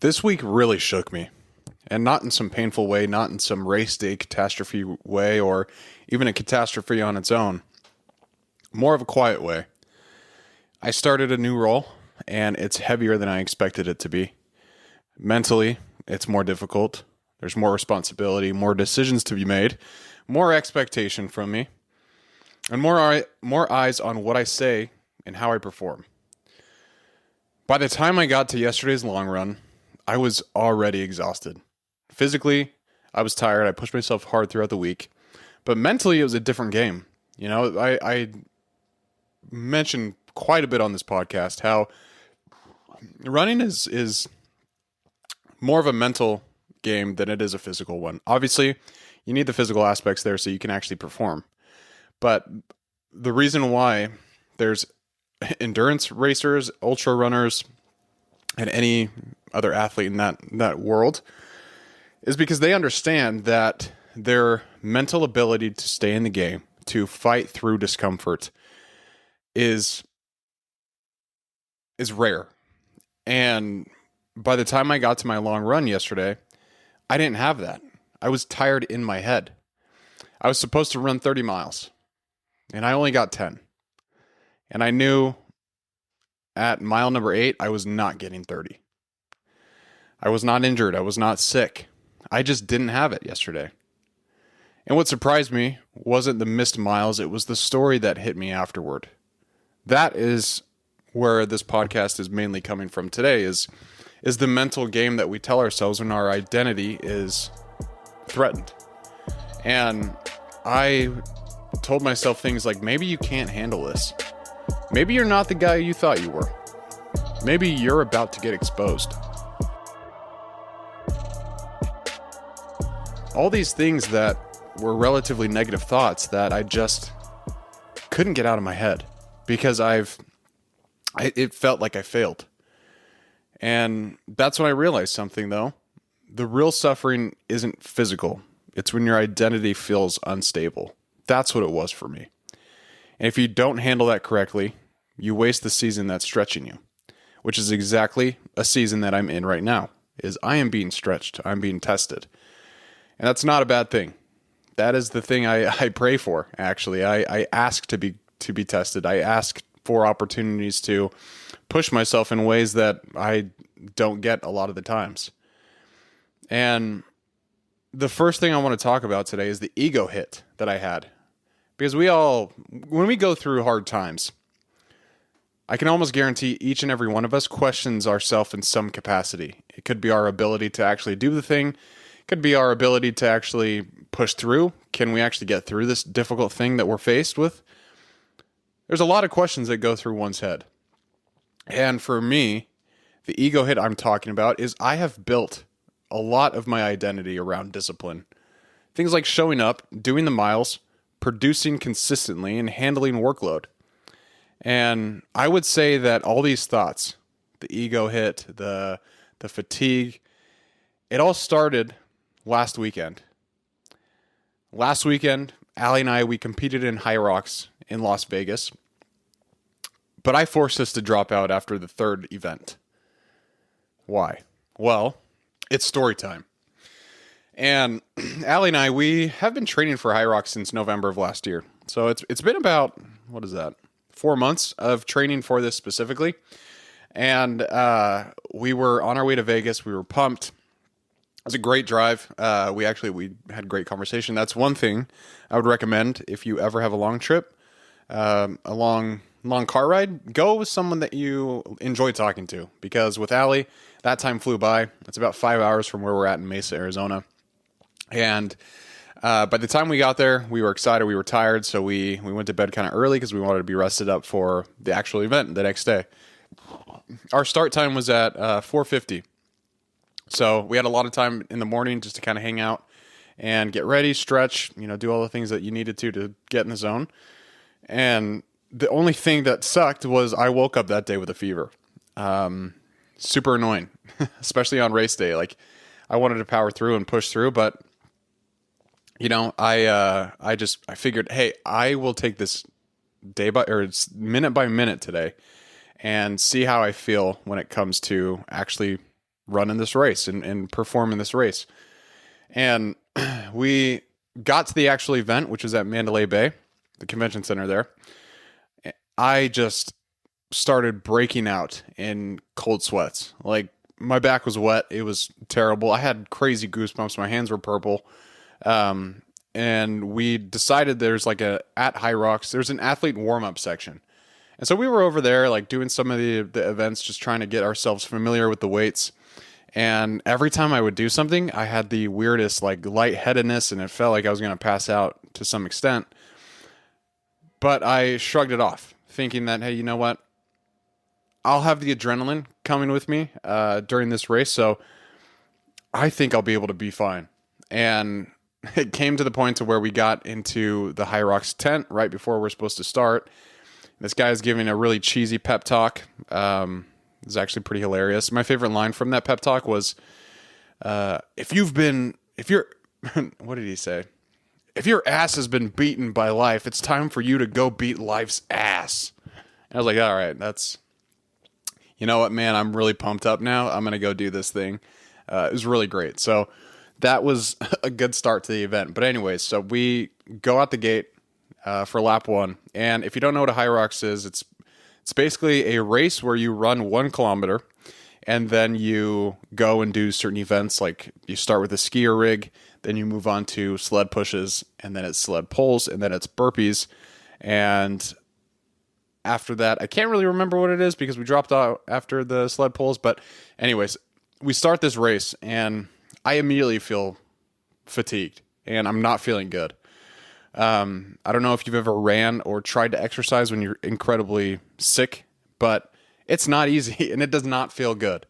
This week really shook me, and not in some painful way, not in some race day catastrophe way, or even a catastrophe on its own. More of a quiet way. I started a new role, and it's heavier than I expected it to be. Mentally, it's more difficult. There's more responsibility, more decisions to be made, more expectation from me, and more eyes on what I say and how I perform. By the time I got to yesterday's long run, I was already exhausted. Physically, I was tired. I pushed myself hard throughout the week. But mentally, it was a different game. I mentioned quite a bit on this podcast how running is more of a mental game than it is a physical one. Obviously, you need the physical aspects there so you can actually perform. But the reason why there's endurance racers, ultra runners, and any other athlete in that world is because they understand that their mental ability to stay in the game, to fight through discomfort is rare. And by the time I got to my long run yesterday, I didn't have that. I was tired in my head. I was supposed to run 30 miles, and I only got 10. And I knew at mile number 8, I was not getting 30. I was not injured. I was not sick. I just didn't have it yesterday. And what surprised me wasn't the missed miles. It was the story that hit me afterward. That is where this podcast is mainly coming from today is the mental game that we tell ourselves when our identity is threatened. And I told myself things like, maybe you can't handle this. Maybe you're not the guy you thought you were. Maybe you're about to get exposed. All these things that were relatively negative thoughts that I just couldn't get out of my head because it felt like I failed. And that's when I realized something, though. The real suffering isn't physical. It's when your identity feels unstable. That's what it was for me. And if you don't handle that correctly, you waste the season that's stretching you, which is exactly a season that I'm in right now, is I am being stretched. I'm being tested. And that's not a bad thing. That is the thing I pray for, actually. I ask to be tested. I ask for opportunities to push myself in ways that I don't get a lot of the times. And the first thing I want to talk about today is the ego hit that I had. Because when we go through hard times, I can almost guarantee each and every one of us questions ourselves in some capacity. It could be our ability to actually do the thing. It could be our ability to actually push through. Can we actually get through this difficult thing that we're faced with? There's a lot of questions that go through one's head. And for me, the ego hit I'm talking about is I have built a lot of my identity around discipline. Things like showing up, doing the miles, producing consistently, and handling workload. And I would say that all these thoughts, the ego hit, the fatigue, it all started last weekend. Last weekend, Allie and I, we competed in High Rocks in Las Vegas. But I forced us to drop out after the third event. Why? Well, it's story time. And Allie and I, we have been training for High Rocks since November of last year. So it's been about, 4 months of training for this specifically. And we were on our way to Vegas. We were pumped. It was a great drive. We had a great conversation. That's one thing I would recommend if you ever have a long trip, a long car ride. Go with someone that you enjoy talking to. Because with Allie, that time flew by. It's about 5 hours from where we're at in Mesa, Arizona. And by the time we got there, we were excited. We were tired, so we went to bed kind of early because we wanted to be rested up for the actual event the next day. Our start time was at 4:50. So we had a lot of time in the morning just to kind of hang out and get ready, stretch, do all the things that you needed to get in the zone. And the only thing that sucked was I woke up that day with a fever. Super annoying, especially on race day. Like I wanted to power through and push through, but I figured, hey, I will take this minute by minute today and see how I feel when it comes to actually run in this race and perform in this race. And we got to the actual event, which was at Mandalay Bay, the convention center there. I just started breaking out in cold sweats. Like, my back was wet. It was terrible. I had crazy goosebumps. My hands were purple. And we decided there's like at High Rocks, there's an athlete warm-up section. And so we were over there, like, doing some of the events, just trying to get ourselves familiar with the weights. And every time I would do something, I had the weirdest, like, lightheadedness, and it felt like I was going to pass out to some extent. But I shrugged it off, thinking that, hey, you know what? I'll have the adrenaline coming with me during this race, so I think I'll be able to be fine. And it came to the point to where we got into the High Rocks tent right before we're supposed to start. This guy is giving a really cheesy pep talk. It's actually pretty hilarious. My favorite line from that pep talk was, if you're, what did he say? If your ass has been beaten by life, it's time for you to go beat life's ass. And I was like, all right, you know what, man, I'm really pumped up now. I'm going to go do this thing. It was really great. So that was a good start to the event. But anyways, so we go out the gate for lap 1. And if you don't know what a High Rocks is, it's basically a race where you run 1 kilometer and then you go and do certain events. Like, you start with a skier rig, then you move on to sled pushes, and then it's sled pulls, and then it's burpees. And after that, I can't really remember what it is because we dropped out after the sled pulls. But anyways, we start this race and I immediately feel fatigued and I'm not feeling good. I don't know if you've ever ran or tried to exercise when you're incredibly sick, but it's not easy and it does not feel good.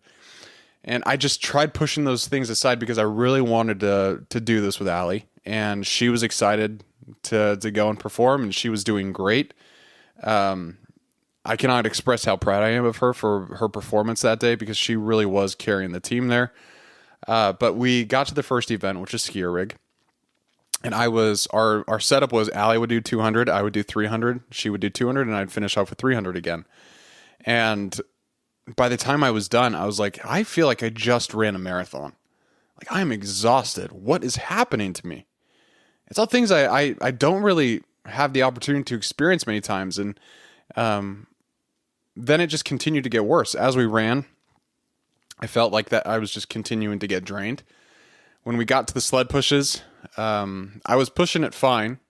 And I just tried pushing those things aside because I really wanted to do this with Allie, and she was excited to go and perform, and she was doing great. I cannot express how proud I am of her for her performance that day because she really was carrying the team there. But we got to the first event, which is skier rig. And our setup was Allie would do 200, I would do 300, she would do 200, and I'd finish off with 300 again. And by the time I was done, I was like, I feel like I just ran a marathon. Like, I'm exhausted. What is happening to me? It's all things I don't really have the opportunity to experience many times. And then it just continued to get worse. As we ran, I felt like that I was just continuing to get drained. When we got to the sled pushes, I was pushing it fine.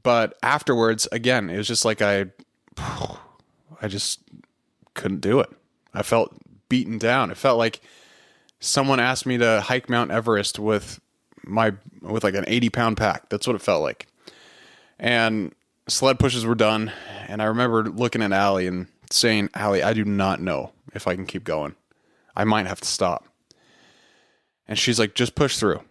But afterwards, again, it was just like I just couldn't do it. I felt beaten down. It felt like someone asked me to hike Mount Everest with like an 80-pound pack. That's what it felt like. And sled pushes were done. And I remember looking at Allie and saying, Allie, I do not know if I can keep going. I might have to stop. And she's like, just push through.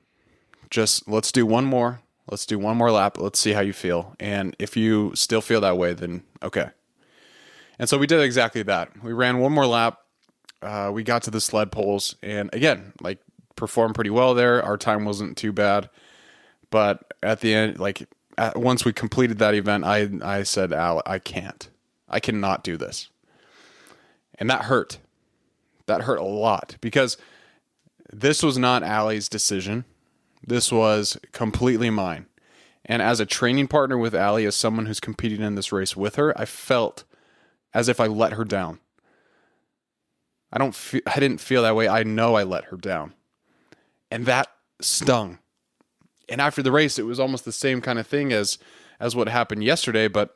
Let's do one more. Let's do one more lap. Let's see how you feel. And if you still feel that way, then okay. And so we did exactly that. We ran one more lap. We got to the sled poles, and again, like, performed pretty well there. Our time wasn't too bad, but at the end, once we completed that event, I said, Al, I cannot do this. And that hurt. That hurt a lot because this was not Allie's decision. This was completely mine. And as a training partner with Allie, as someone who's competing in this race with her, I felt as if I let her down. I didn't feel that way. I know I let her down. And that stung. And after the race, it was almost the same kind of thing as what happened yesterday. But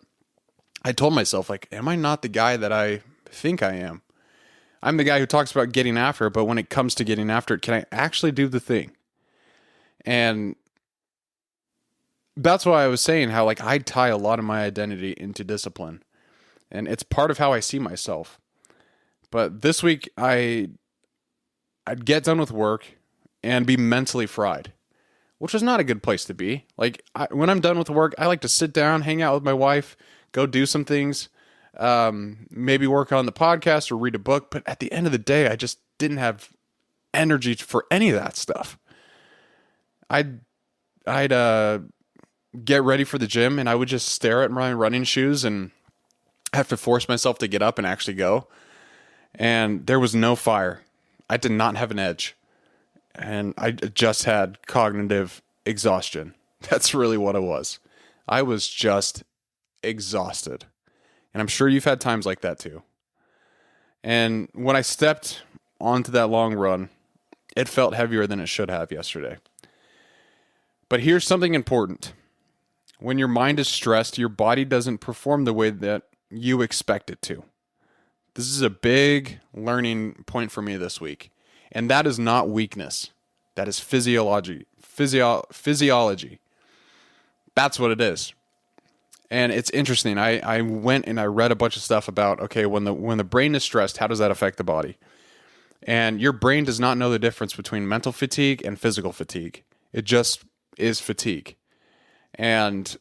I told myself, like, am I not the guy that I think I am? I'm the guy who talks about getting after it, but when it comes to getting after it, can I actually do the thing? And that's why I was saying how, like, I tie a lot of my identity into discipline. And it's part of how I see myself. But this week, I'd get done with work and be mentally fried, which is not a good place to be. Like, when I'm done with work, I like to sit down, hang out with my wife, go do some things, maybe work on the podcast or read a book. But at the end of the day, I just didn't have energy for any of that stuff. I'd get ready for the gym, and I would just stare at my running shoes and have to force myself to get up and actually go. And there was no fire. I did not have an edge. And I just had cognitive exhaustion. That's really what it was. I was just exhausted. And I'm sure you've had times like that too. And when I stepped onto that long run, it felt heavier than it should have yesterday. But here's something important. When your mind is stressed, your body doesn't perform the way that you expect it to. This is a big learning point for me this week. And that is not weakness. That is physiology. Physiology. That's what it is. And it's interesting. I went and I read a bunch of stuff about, okay, when the brain is stressed, how does that affect the body? And your brain does not know the difference between mental fatigue and physical fatigue. It just is fatigue. And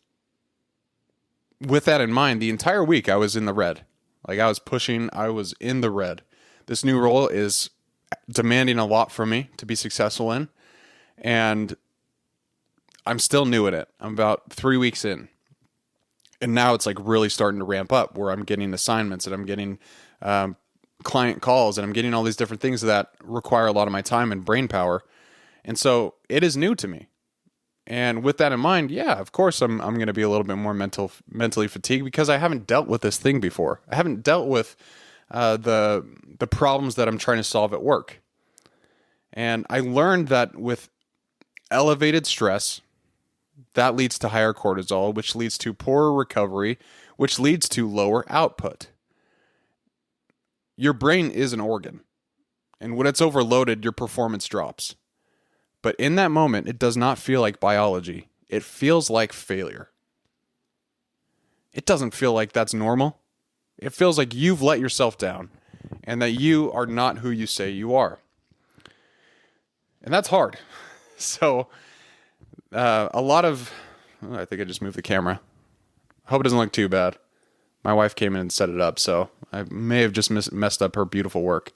with that in mind, the entire week I was in the red. Like I was pushing, I was in the red. This new role is demanding a lot from me to be successful in. And I'm still new at it. I'm about 3 weeks in. And now it's like really starting to ramp up where I'm getting assignments and I'm getting client calls and I'm getting all these different things that require a lot of my time and brain power. And so it is new to me. And with that in mind, yeah, of course I'm going to be a little bit more mentally fatigued because I haven't dealt with this thing before. I haven't dealt with the problems that I'm trying to solve at work. And I learned that with elevated stress, that leads to higher cortisol, which leads to poorer recovery, which leads to lower output. Your brain is an organ, and when it's overloaded, your performance drops. But in that moment, it does not feel like biology. It feels like failure. It doesn't feel like that's normal. It feels like you've let yourself down and that you are not who you say you are. And that's hard. So I think I just moved the camera. I hope it doesn't look too bad. My wife came in and set it up, so I may have just messed up her beautiful work.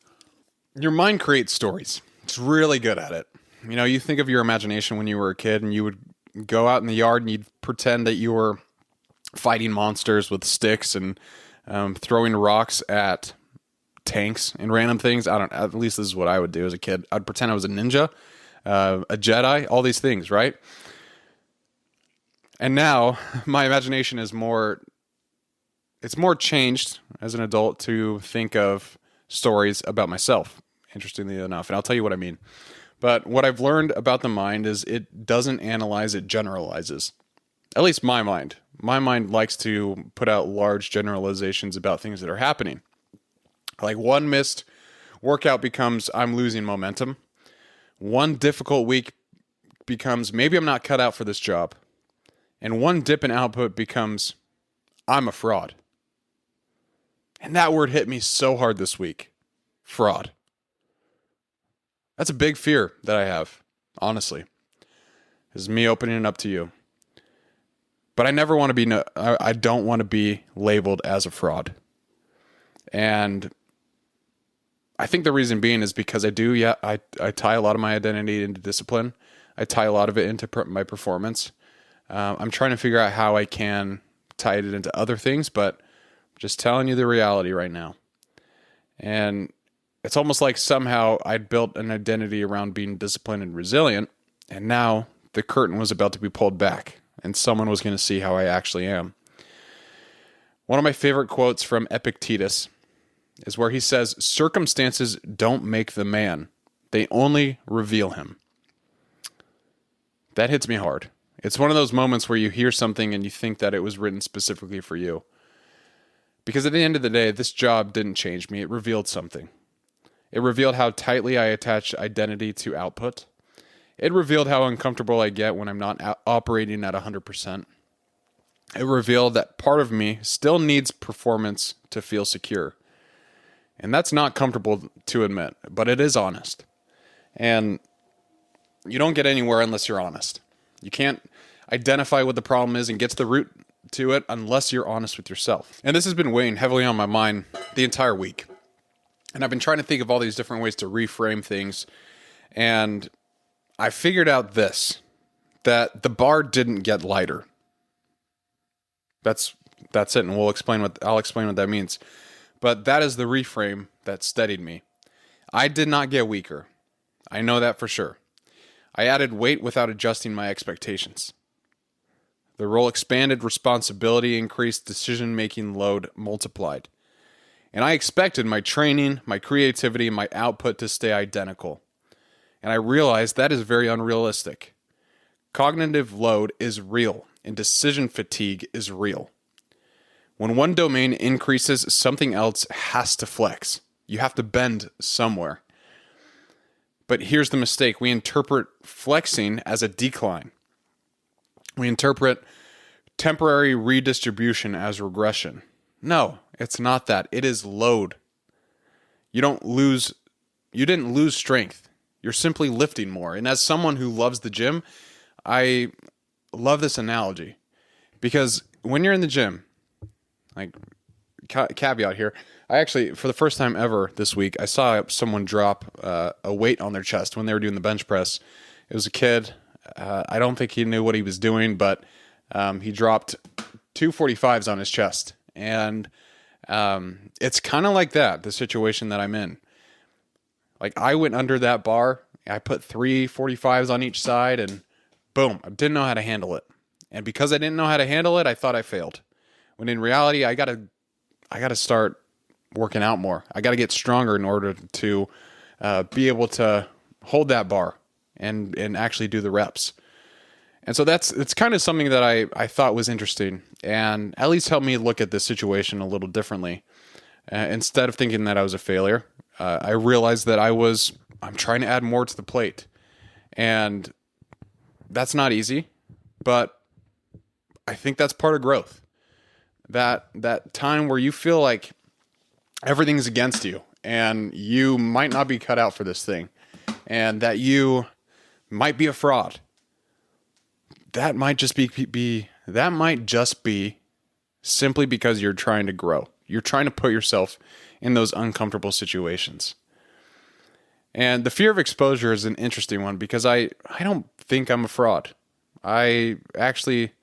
Your mind creates stories. It's really good at it. You know, you think of your imagination when you were a kid and you would go out in the yard and you'd pretend that you were fighting monsters with sticks and throwing rocks at tanks and random things. At least this is what I would do as a kid. I'd pretend I was a ninja, a Jedi, all these things, right? And now my imagination is it's more changed as an adult to think of stories about myself, interestingly enough. And I'll tell you what I mean. But what I've learned about the mind is it doesn't analyze, it generalizes. At least my mind. My mind likes to put out large generalizations about things that are happening. Like one missed workout becomes I'm losing momentum. One difficult week becomes maybe I'm not cut out for this job. And one dip in output becomes I'm a fraud. And that word hit me so hard this week. Fraud. That's a big fear that I have, honestly. This is me opening it up to you. But I never want to be, I don't want to be labeled as a fraud. And I think the reason being is because I tie a lot of my identity into discipline. I tie a lot of it into my performance. I'm trying to figure out how I can tie it into other things, but I'm just telling you the reality right now. And it's almost like somehow I'd built an identity around being disciplined and resilient, and now the curtain was about to be pulled back, and someone was going to see how I actually am. One of my favorite quotes from Epictetus is where he says, "Circumstances don't make the man. They only reveal him." That hits me hard. It's one of those moments where you hear something and you think that it was written specifically for you. Because at the end of the day, this job didn't change me. It revealed something. It revealed how tightly I attach identity to output. It revealed how uncomfortable I get when I'm not operating at 100%. It revealed that part of me still needs performance to feel secure. And that's not comfortable to admit, but it is honest. And you don't get anywhere unless you're honest. You can't identify what the problem is and get to the root to it unless you're honest with yourself. And this has been weighing heavily on my mind the entire week. And I've been trying to think of all these different ways to reframe things. And I figured out that the bar didn't get lighter. That's it. And I'll explain what that means. But that is the reframe that steadied me. I did not get weaker. I know that for sure. I added weight without adjusting my expectations. The role expanded, responsibility increased, decision-making load multiplied. And I expected my training, my creativity, and my output to stay identical. And I realized that is very unrealistic. Cognitive load is real, and decision fatigue is real. When one domain increases, something else has to flex. You have to bend somewhere. But here's the mistake. We interpret flexing as a decline. We interpret temporary redistribution as regression. No, it's not that. It is load. You didn't lose strength. You're simply lifting more. And as someone who loves the gym, I love this analogy. Because when you're in the gym, like caveat here, I actually, for the first time ever this week, I saw someone drop a weight on their chest when they were doing the bench press. It was a kid. I don't think he knew what he was doing, but he dropped 245s on his chest. And it's kind of like that, the situation that I'm in. Like, I went under that bar, I put 345s on each side, and boom, I didn't know how to handle it. And because I didn't know how to handle it, I thought I failed. When in reality, I gotta start working out more. I gotta get stronger in order to be able to hold that bar and actually do the reps. And so it's kind of something that I thought was interesting, and at least helped me look at this situation a little differently. Instead of thinking that I was a failure, I realized that I'm trying to add more to the plate. And that's not easy, but I think that's part of growth. That time where you feel like everything's against you and you might not be cut out for this thing and that you might be a fraud. That might just be simply because you're trying to grow. You're trying to put yourself in those uncomfortable situations. And the fear of exposure is an interesting one because I don't think I'm a fraud. I actually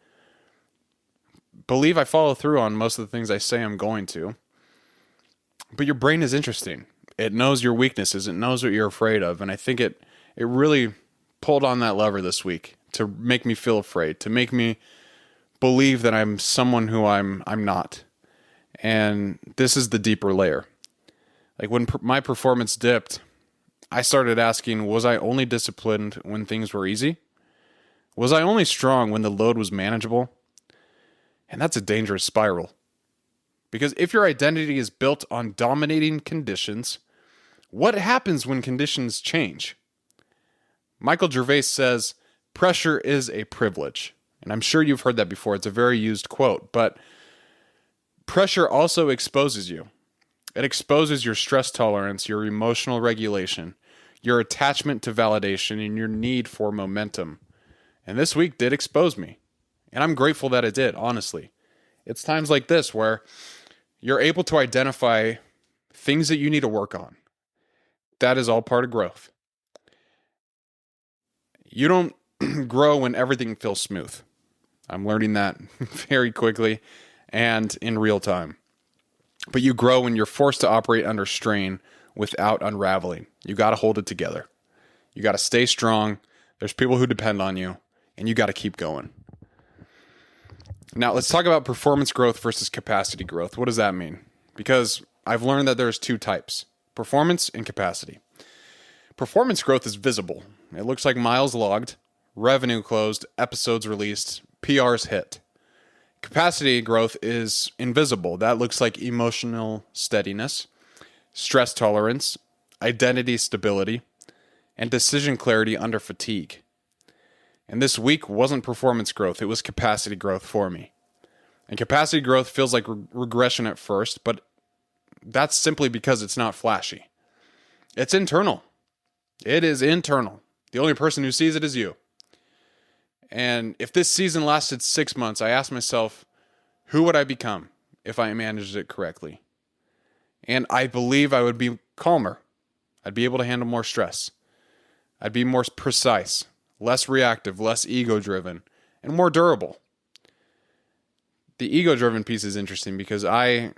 believe I follow through on most of the things I say I'm going to. But your brain is interesting. It knows your weaknesses. It knows what you're afraid of. And I think it really pulled on that lever this week to make me feel afraid, to make me believe that I'm someone who I'm not. And this is the deeper layer. Like when my performance dipped, I started asking, was I only disciplined when things were easy? Was I only strong when the load was manageable? And that's a dangerous spiral. Because if your identity is built on dominating conditions, what happens when conditions change? Michael Gervais says, pressure is a privilege. And I'm sure you've heard that before. It's a very used quote. But pressure also exposes you. It exposes your stress tolerance, your emotional regulation, your attachment to validation, and your need for momentum. And this week did expose me. And I'm grateful that it did, honestly. It's times like this where you're able to identify things that you need to work on. That is all part of growth. You don't grow when everything feels smooth. I'm learning that very quickly and in real time. But you grow when you're forced to operate under strain without unraveling. You got to hold it together. You got to stay strong. There's people who depend on you, and you got to keep going. Now, let's talk about performance growth versus capacity growth. What does that mean? Because I've learned that there's two types, performance and capacity. Performance growth is visible. It looks like miles logged, revenue closed, episodes released, PRs hit. Capacity growth is invisible. That looks like emotional steadiness, stress tolerance, identity stability, and decision clarity under fatigue. And this week wasn't performance growth. It was capacity growth for me. And capacity growth feels like regression at first, but that's simply because it's not flashy. It's internal. It is internal. The only person who sees it is you. And if this season lasted 6 months, I asked myself, who would I become if I managed it correctly? And I believe I would be calmer. I'd be able to handle more stress. I'd be more precise, less reactive, less ego-driven, and more durable. The ego-driven piece is interesting because I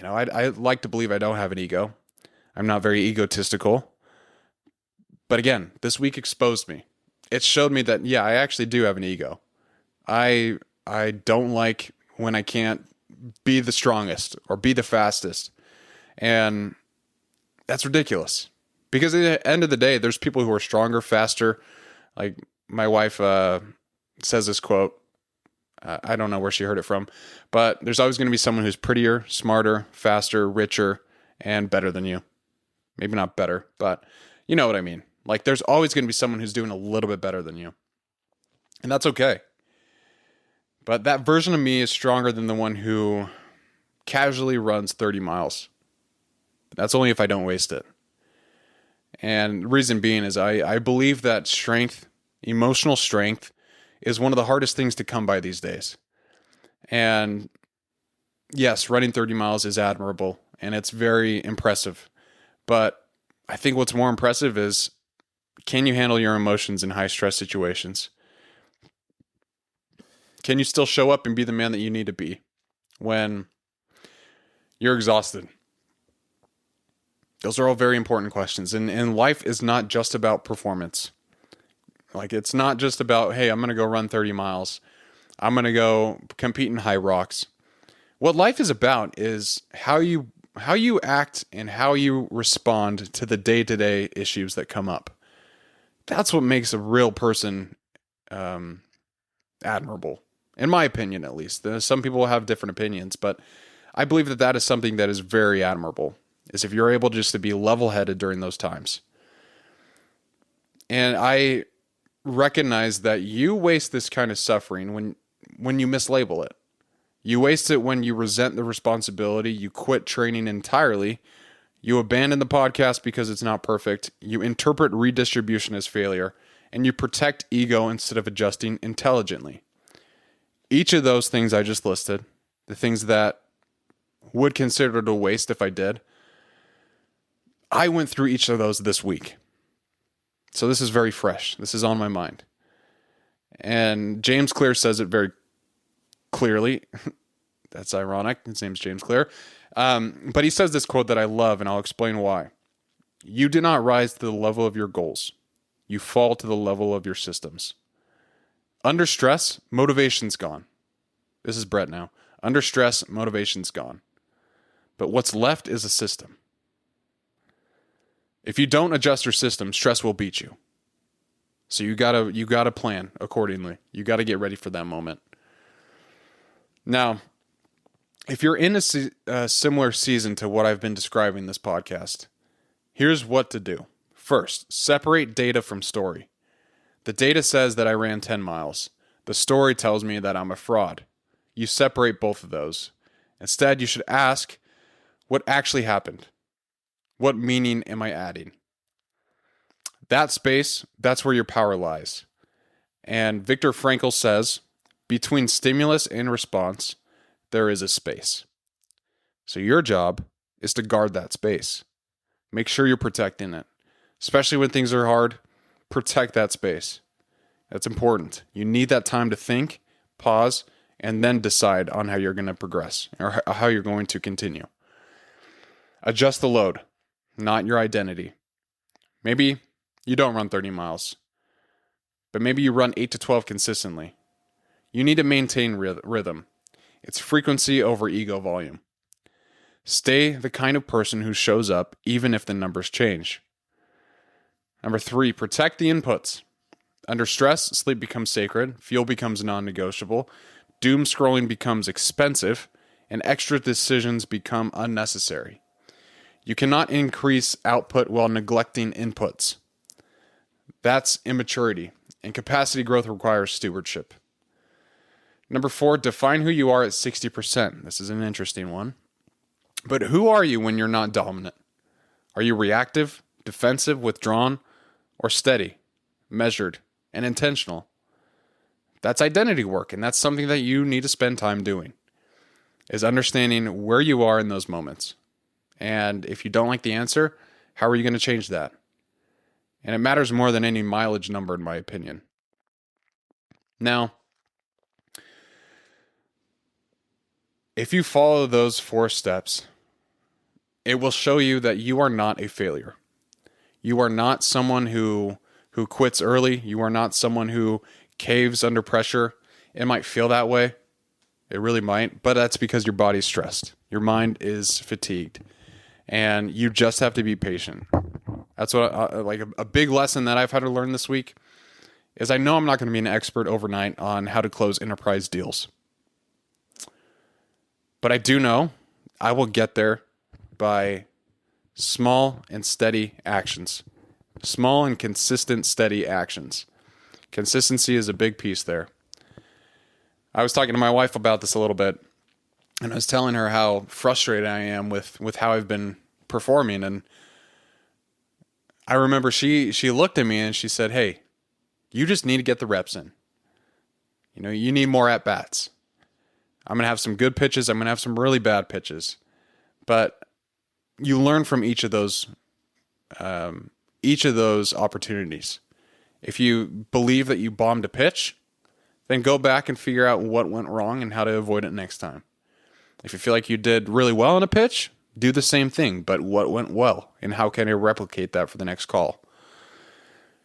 like to believe I don't have an ego. I'm not very egotistical. But again, this week exposed me. It showed me that, yeah, I actually do have an ego. I don't like when I can't be the strongest or be the fastest. And that's ridiculous. Because at the end of the day, there's people who are stronger, faster. Like my wife says this quote. I don't know where she heard it from. But there's always going to be someone who's prettier, smarter, faster, richer, and better than you. Maybe not better, but you know what I mean. Like there's always going to be someone who's doing a little bit better than you. And that's okay. But that version of me is stronger than the one who casually runs 30 miles. That's only if I don't waste it. And the reason being is I believe that strength, emotional strength, is one of the hardest things to come by these days. And yes, running 30 miles is admirable and it's very impressive. But I think what's more impressive is, can you handle your emotions in high stress situations? Can you still show up and be the man that you need to be when you're exhausted? Those are all very important questions. And life is not just about performance. Like it's not just about, hey, I'm going to go run 30 miles. I'm going to go compete in high rocks. What life is about is how you act and how you respond to the day-to-day issues that come up. That's what makes a real person admirable, in my opinion, at least. Some people have different opinions, but I believe that is something that is very admirable, is if you're able just to be level-headed during those times. And I recognize that you waste this kind of suffering when you mislabel it. You waste it when you resent the responsibility, you quit training entirely, you abandon the podcast because it's not perfect, you interpret redistribution as failure, and you protect ego instead of adjusting intelligently. Each of those things I just listed, the things that would consider it a waste if I did, I went through each of those this week. So this is very fresh. This is on my mind. And James Clear says it very clearly. That's ironic. His name's James Clear. But he says this quote that I love, and I'll explain why. You do not rise to the level of your goals. You fall to the level of your systems. Under stress, motivation's gone. This is Brett now. Under stress, motivation's gone. But what's left is a system. If you don't adjust your system, stress will beat you. So you gotta plan accordingly. You gotta get ready for that moment. Now, if you're in a similar season to what I've been describing in this podcast, here's what to do. First, separate data from story. The data says that I ran 10 miles. The story tells me that I'm a fraud. You separate both of those. Instead, you should ask what actually happened. What meaning am I adding? That space, that's where your power lies. And Viktor Frankl says, between stimulus and response, there is a space. So your job is to guard that space. Make sure you're protecting it. Especially when things are hard, protect that space. That's important. You need that time to think, pause, and then decide on how you're going to progress or how you're going to continue. Adjust the load, not your identity. Maybe you don't run 30 miles, but maybe you run 8 to 12 consistently. You need to maintain rhythm. It's frequency over ego volume. Stay the kind of person who shows up even if the numbers change. Number 3, protect the inputs. Under stress, sleep becomes sacred, fuel becomes non-negotiable, doom scrolling becomes expensive, and extra decisions become unnecessary. You cannot increase output while neglecting inputs. That's immaturity, and capacity growth requires stewardship. Number 4, define who you are at 60%. This is an interesting one. But who are you when you're not dominant? Are you reactive, defensive, withdrawn, or steady, measured, and intentional? That's identity work, and that's something that you need to spend time doing, is understanding where you are in those moments. And if you don't like the answer, how are you going to change that? And it matters more than any mileage number, in my opinion. Now, if you follow those 4 steps, it will show you that you are not a failure. You are not someone who quits early. You are not someone who caves under pressure. It might feel that way. It really might, but that's because your body's stressed. Your mind is fatigued, and you just have to be patient. That's what like a big lesson that I've had to learn this week is I know I'm not going to be an expert overnight on how to close enterprise deals. But I do know I will get there by small and steady actions. Small and consistent, steady actions. Consistency is a big piece there. I was talking to my wife about this a little bit, and I was telling her how frustrated I am with how I've been performing. And I remember she looked at me and she said, "Hey, you just need to get the reps in. You know, you need more at-bats. I'm going to have some good pitches. I'm going to have some really bad pitches. But you learn from each of those opportunities. If you believe that you bombed a pitch, then go back and figure out what went wrong and how to avoid it next time. If you feel like you did really well in a pitch, do the same thing, but what went well and how can I replicate that for the next call?"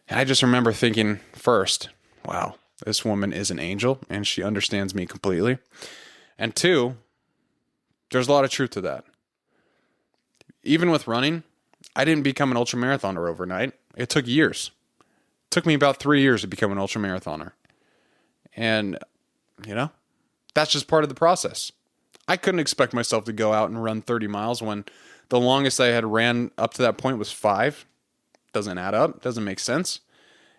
And I just remember thinking first, wow, this woman is an angel and she understands me completely. And two, there's a lot of truth to that. Even with running, I didn't become an ultramarathoner overnight. It took years. It took me about 3 years to become an ultramarathoner. And, you know, that's just part of the process. I couldn't expect myself to go out and run 30 miles when the longest I had ran up to that point was 5. Doesn't add up. Doesn't make sense.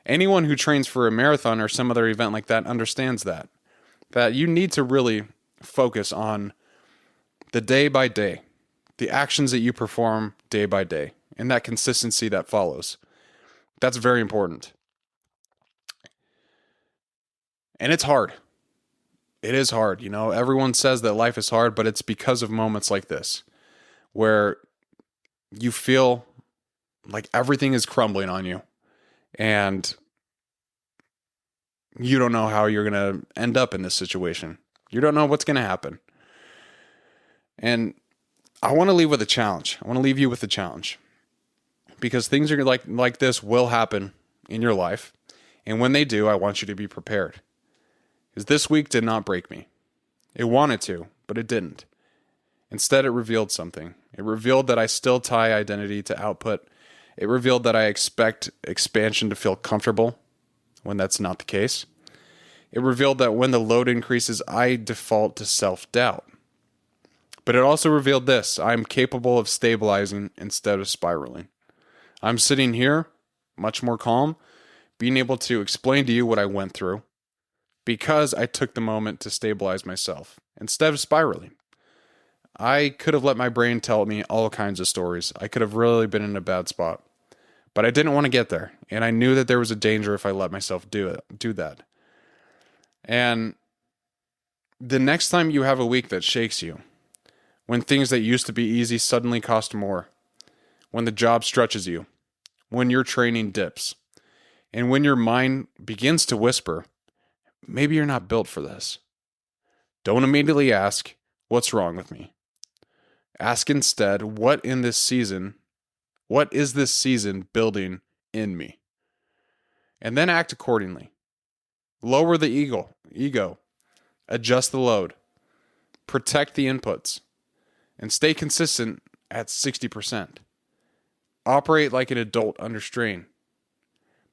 Anyone who trains for a marathon or some other event like that understands that you need to really focus on the day by day, the actions that you perform day by day, and that consistency that follows. That's very important. And it's hard. It is hard. You know, everyone says that life is hard, but it's because of moments like this where you feel like everything is crumbling on you and you don't know how you're going to end up in this situation. You don't know what's going to happen. And I want to leave with a challenge. I want to leave you with a challenge because things are like this will happen in your life. And when they do, I want you to be prepared. Because this week did not break me. It wanted to, but it didn't. Instead, it revealed something. It revealed that I still tie identity to output. It revealed that I expect expansion to feel comfortable when that's not the case. It revealed that when the load increases, I default to self-doubt. But it also revealed this: I'm capable of stabilizing instead of spiraling. I'm sitting here, much more calm, being able to explain to you what I went through because I took the moment to stabilize myself instead of spiraling. I could have let my brain tell me all kinds of stories. I could have really been in a bad spot. But I didn't want to get there. And I knew that there was a danger if I let myself do that. And the next time you have a week that shakes you, when things that used to be easy suddenly cost more, when the job stretches you, when your training dips, and when your mind begins to whisper, maybe you're not built for this. Don't immediately ask, what's wrong with me? Ask instead, what is this season building in me? And then act accordingly. Lower the ego, adjust the load, protect the inputs, and stay consistent at 60%. Operate like an adult under strain.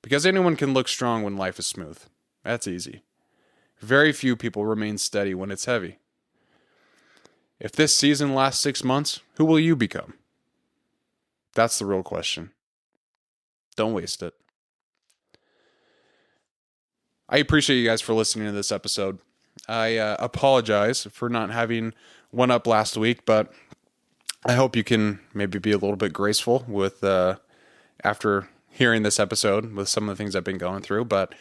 Because anyone can look strong when life is smooth. That's easy. Very few people remain steady when it's heavy. If this season lasts 6 months, who will you become? That's the real question. Don't waste it. I appreciate you guys for listening to this episode. I apologize for not having one up last week, but I hope you can maybe be a little bit graceful with after hearing this episode with some of the things I've been going through. But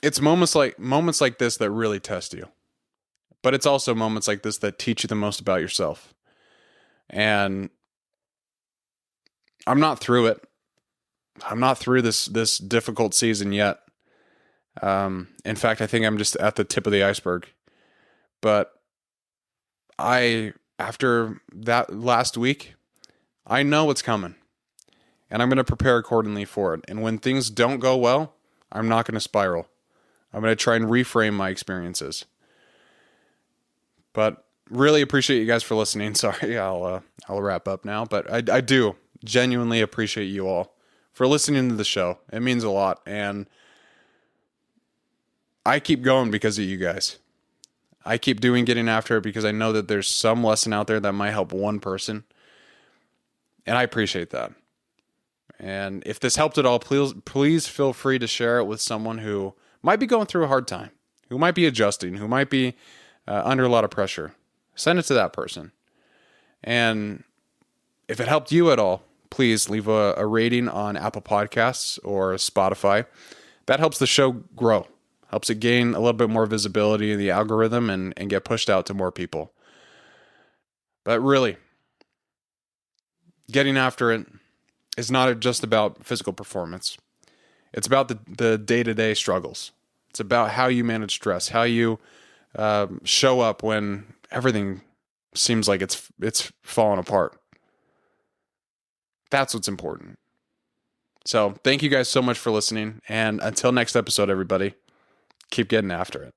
it's moments like this that really test you. But it's also moments like this that teach you the most about yourself. And I'm not through it. I'm not through this difficult season yet. In fact, I think I'm just at the tip of the iceberg. But I after that last week, I know what's coming, and I'm going to prepare accordingly for it. And when things don't go well, I'm not going to spiral. I'm going to try and reframe my experiences. But really appreciate you guys for listening. Sorry, I'll wrap up now. But I do genuinely appreciate you all for listening to the show. It means a lot. And I keep going because of you guys. I keep doing Getting After It because I know that there's some lesson out there that might help one person. And I appreciate that. And if this helped at all, please feel free to share it with someone who might be going through a hard time, who might be adjusting, who might be under a lot of pressure. Send it to that person. And if it helped you at all, please leave a rating on Apple Podcasts or Spotify. That helps the show grow, helps it gain a little bit more visibility in the algorithm and get pushed out to more people. But really, Getting After It is not just about physical performance. It's about the day-to-day struggles. It's about how you manage stress, how you show up when everything seems like it's falling apart. That's what's important. So thank you guys so much for listening. And until next episode, everybody, keep getting after it.